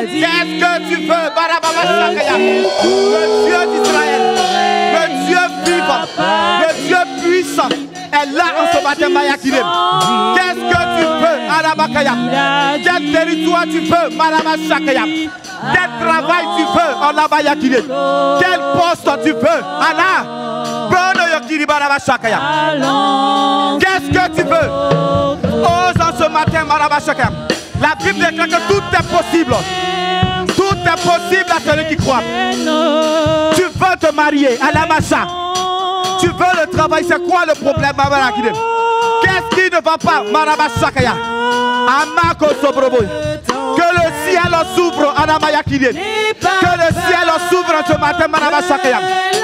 Qu'est-ce que tu veux, Barababa Sakaya? Le Dieu d'Israël, le Dieu vivant, le Dieu puissant est là en ce matin, Mayakilem. Qu'est-ce que tu veux, Alabakaya? Quel territoire tu veux, Maraba Sakaya? Quel travail tu veux, Alabayakilem? Quel poste tu veux, Anna? Qu'est-ce que tu veux? Ose en ce matin, Marabashaka. La Bible déclare que tout est possible. Tout est possible à celui qui croit. Tu veux te marier à la Macha. Tu veux le travail. C'est quoi le problème, Mabarakide? Qu'est-ce qui ne va pas, Marabashakaya? Amako Sobroboy. Que le ciel s'ouvre, Anamayakide. Que le ciel s'ouvre ce matin, Marabashakaya.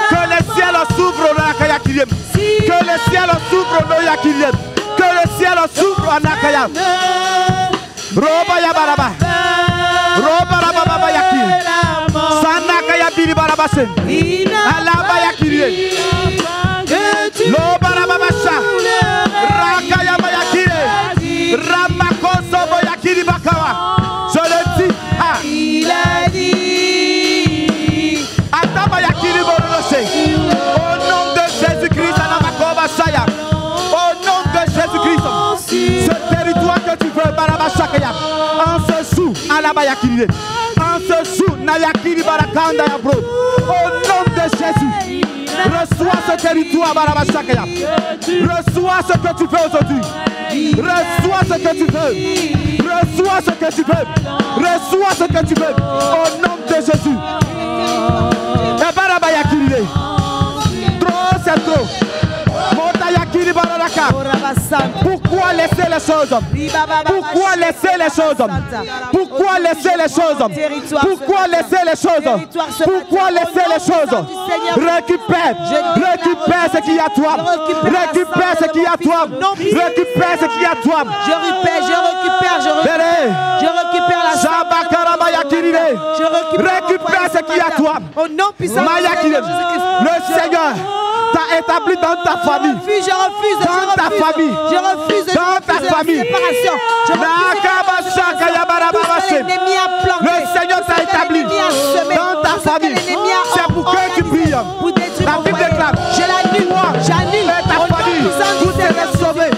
Que le ciel s'ouvre, Nakayakide. Que le ciel s'ouvre, Noyakide. Que le ciel s'ouvre, Anakaya. Roba Yabaraba. Roba Rababa Yaki. Sanakaya Biri Barabase. Alaba Yakiri. Loba Rababasha. Rakaya Bayakire. Ramakoso Boyakiri Bakawa. Je le dis. Il a dit. Ataba Yakiri Boroshe. Au nom de Jésus-Christ, Anamakova Shaya. Au nom de Jésus-Christ. Ce territoire que tu veux, Barabashakaya. En ce sou, Alabayakiri. En ce sou, Nayakiri Barakanda Yabro. Au nom de Jésus. Reçois ce territoire, Barabashakaya. Reçois ce que tu veux aujourd'hui. Reçois ce que tu veux. Reçois ce que tu veux. Reçois ce que tu veux. Au nom de Jésus. Et Barabayakiri. Trop, c'est trop. Pourquoi laisser les choses? Pourquoi laisser les choses? Pourquoi laisser les choses? Pourquoi laisser les choses? Pourquoi laisser les choses? Récupère, récupère ce qu'il y a à toi. Récupère ce qu'il y a à toi. Récupère ce qu'il y a à toi. Je récupère la récupère ce qu'il y a à toi. Au nom puissant de le Seigneur t'a établi dans ta famille. Je refuse dans ta famille. Je refuse dans ta famille. Séparation. Le Seigneur t'a établi dans ta famille. C'est pour que tu brilles. La Bible déclare. Je l'annule. J'annule. Ta famille. Vous serez sauvés.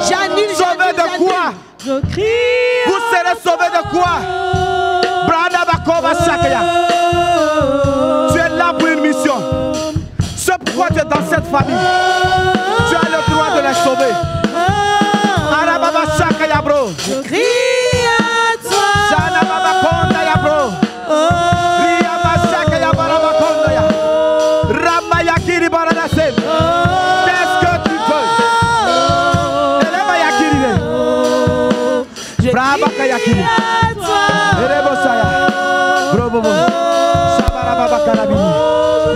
J'annule. Sauvés de quoi? Je crie. Vous serez sauvés de quoi? Tu es là pour une mission. C'est pourquoi tu es dans cette famille. Tu as le droit de les sauver. Je crie à toi.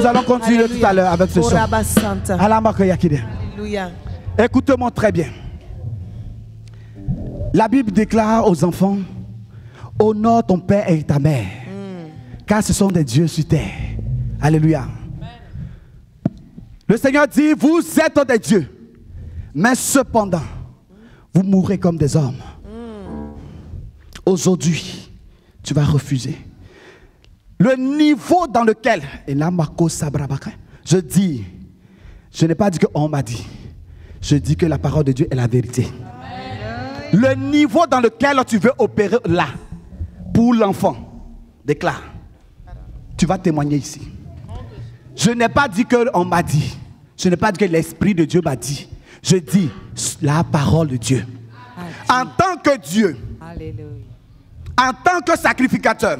Nous allons continuer tout à l'heure avec ce chant. Korabasanta. Alléluia. Écoute-moi très bien. La Bible déclare aux enfants, honore ton père et ta mère, car ce sont des dieux sur terre. Alléluia. Le Seigneur dit, vous êtes des dieux, mais cependant, vous mourrez comme des hommes. Aujourd'hui, tu vas refuser. Le niveau dans lequel, et là, je dis, je n'ai pas dit qu'on m'a dit, je dis que la parole de Dieu est la vérité. Le niveau dans lequel tu veux opérer là, pour l'enfant, déclare, tu vas témoigner ici. Je n'ai pas dit qu'on m'a dit, je n'ai pas dit que l'Esprit de Dieu m'a dit, je dis la parole de Dieu. En tant que Dieu, en tant que sacrificateur,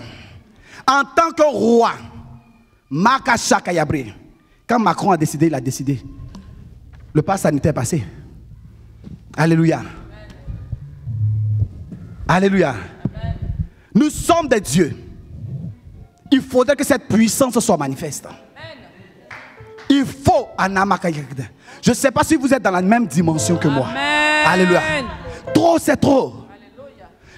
en tant que roi, quand Macron a décidé, il a décidé. Le pass sanitaire est passé. Alléluia. Alléluia. Nous sommes des dieux. Il faudrait que cette puissance soit manifeste. Il faut. Je ne sais pas si vous êtes dans la même dimension que moi. Alléluia. Trop, c'est trop.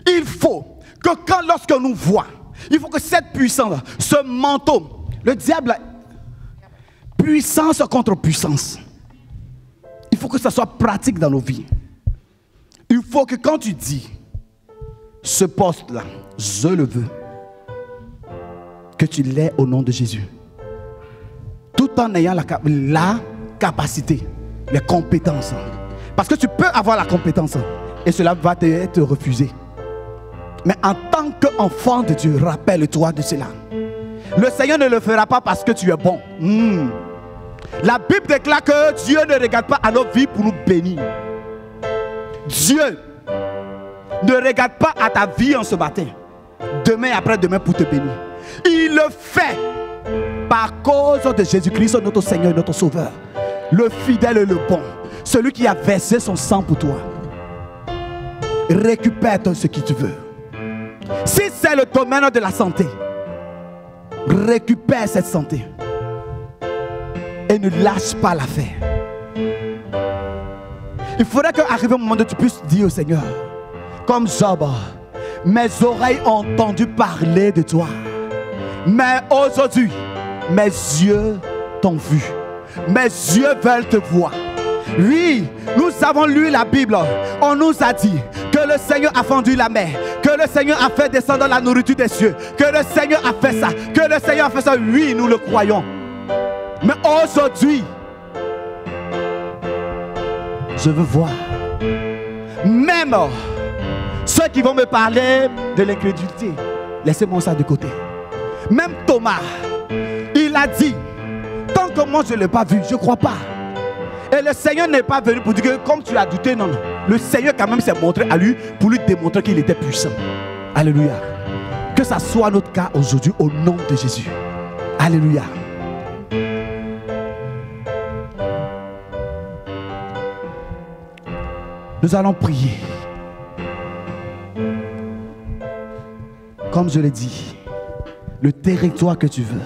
Il faut que lorsque nous voyons, il faut que cette puissance, ce manteau, le diable, puissance contre puissance. Il faut que ça soit pratique dans nos vies. Il faut que quand tu dis, ce poste-là, je le veux, que tu l'aies au nom de Jésus. Tout en ayant la capacité, les compétences. Parce que tu peux avoir la compétence et cela va te refuser. Mais en tant qu'enfant de Dieu, rappelle-toi de cela. Le Seigneur ne le fera pas parce que tu es bon. La Bible déclare que Dieu ne regarde pas à nos vies pour nous bénir. Dieu ne regarde pas à ta vie en ce matin, demain et après-demain pour te bénir. Il le fait par cause de Jésus-Christ, notre Seigneur et notre Sauveur. Le fidèle et le bon. Celui qui a versé son sang pour toi. Récupère ce que tu veux. Si c'est le domaine de la santé, récupère cette santé. Et ne lâche pas l'affaire. Il faudrait qu'arrive un moment où tu puisses dire au Seigneur, comme Job, mes oreilles ont entendu parler de toi. Mais aujourd'hui, mes yeux t'ont vu. Mes yeux veulent te voir. Oui, nous avons lu la Bible. On nous a dit que le Seigneur a fendu la mer, que le Seigneur a fait descendre la nourriture des cieux, que le Seigneur a fait ça, que le Seigneur a fait ça. Oui, nous le croyons. Mais aujourd'hui, je veux voir. Même ceux qui vont me parler de l'incrédulité, laissez-moi ça de côté. Même Thomas, il a dit, tant que moi je ne l'ai pas vu, je ne crois pas. Et le Seigneur n'est pas venu pour dire que comme tu as douté, non, non. Le Seigneur quand même s'est montré à lui pour lui démontrer qu'il était puissant. Alléluia. Que ça soit notre cas aujourd'hui au nom de Jésus. Alléluia. Nous allons prier. Comme je l'ai dit, le territoire que tu veux,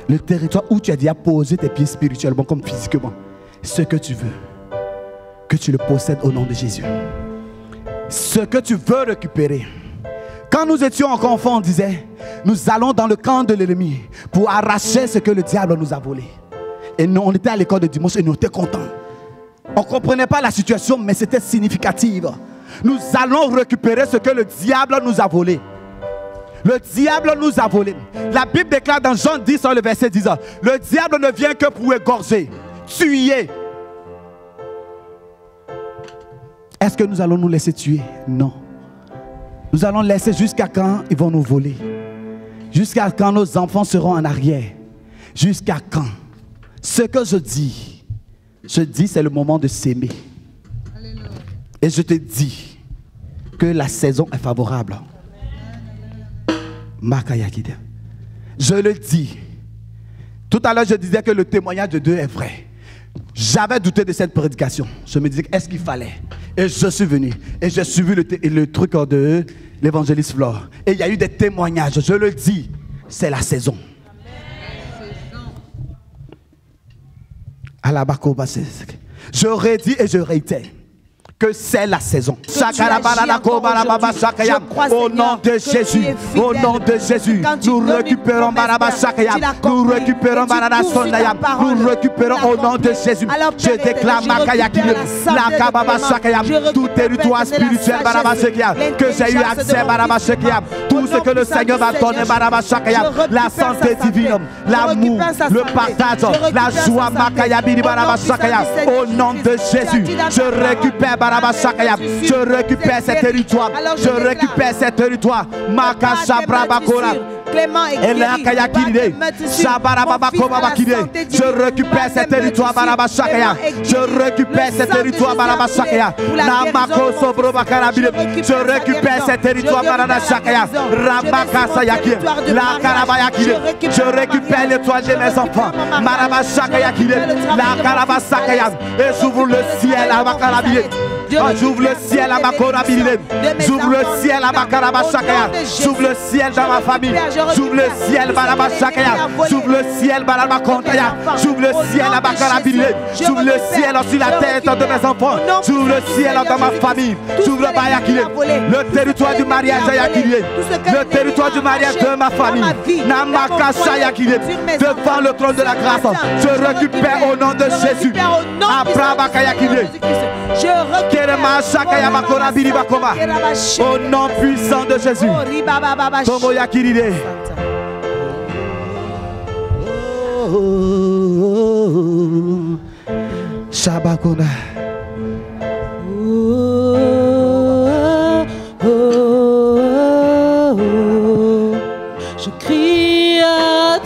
le territoire où tu as déjà posé tes pieds spirituellement comme physiquement, ce que tu veux, que tu le possèdes au nom de Jésus. Ce que tu veux récupérer. Quand nous étions encore enfants, on disait, nous allons dans le camp de l'ennemi pour arracher ce que le diable nous a volé. Et nous, on était à l'école de dimanche et nous étions contents. On ne comprenait pas la situation, mais c'était significatif. Nous allons récupérer ce que le diable nous a volé. Le diable nous a volé. La Bible déclare dans Jean 10, le verset 10, le diable ne vient que pour égorger, tuer. Est-ce que nous allons nous laisser tuer? Non. Nous allons laisser jusqu'à quand ils vont nous voler? Jusqu'à quand nos enfants seront en arrière? Jusqu'à quand? Ce que je dis c'est le moment de s'aimer. Et je te dis que la saison est favorable. Je le dis. Tout à l'heure, je disais que le témoignage de Dieu est vrai. J'avais douté de cette prédication. Je me disais, est-ce qu'il fallait? Et je suis venu. Et j'ai suivi le truc de l'évangéliste Flore. Et il y a eu des témoignages. Je le dis, c'est la saison. Je redis et je réitère que c'est la saison. Au nom de Jésus, au nom de Jésus, nous récupérons nous récupérons nous récupérons au nom de Jésus. Je déclare tout territoire spirituel que j'ai eu accès, tout ce que le Seigneur m'a donné, la santé divine, l'amour, le partage, la joie, au nom de Jésus, je récupère je récupère ces territoires. Je récupère ces territoires. Clément et je récupère ces territoires. Je récupère ces territoires. Je récupère ces territoires. Je récupère l'étoile de mes enfants. Et j'ouvre le ciel à Makarabile. J'ouvre le ciel à Makarabile. J'ouvre le ciel à Makarabashakaya. J'ouvre le ciel dans ma famille. J'ouvre le ciel Barabashakaya. J'ouvre le ciel Barabakontaya. J'ouvre le ciel à Makarabile. J'ouvre le ciel sur la tête de mes enfants. J'ouvre le ciel dans ma famille. J'ouvre le Bayakile. Le territoire du mariage à Yakile. Le territoire du mariage de ma famille. Namakasha Yakile. Devant le trône de la grâce. Je récupère au nom de Jésus. Abrabakayakile. Je récupère au nom puissant de Jésus. Tomo Yakiride. Shabakona. Je crie à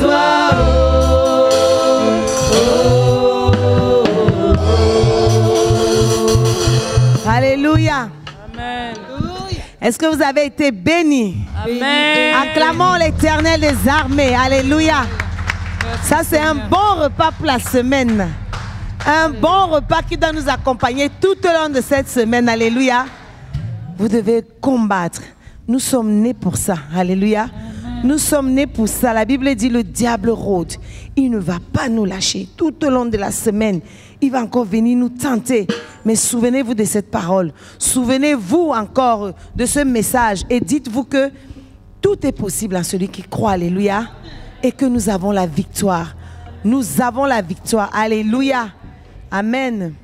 toi, Alléluia. Amen. Est-ce que vous avez été bénis? Amen. Acclamons l'Éternel des armées. Alléluia. Ça, c'est un bon repas pour la semaine. Un bon repas qui doit nous accompagner tout au long de cette semaine. Alléluia. Vous devez combattre. Nous sommes nés pour ça. Alléluia. Nous sommes nés pour ça. La Bible dit le diable rôde. Il ne va pas nous lâcher. Tout au long de la semaine, il va encore venir nous tenter. Mais souvenez-vous de cette parole. Souvenez-vous encore de ce message. Et dites-vous que tout est possible en celui qui croit. Alléluia. Et que nous avons la victoire. Nous avons la victoire. Alléluia. Amen.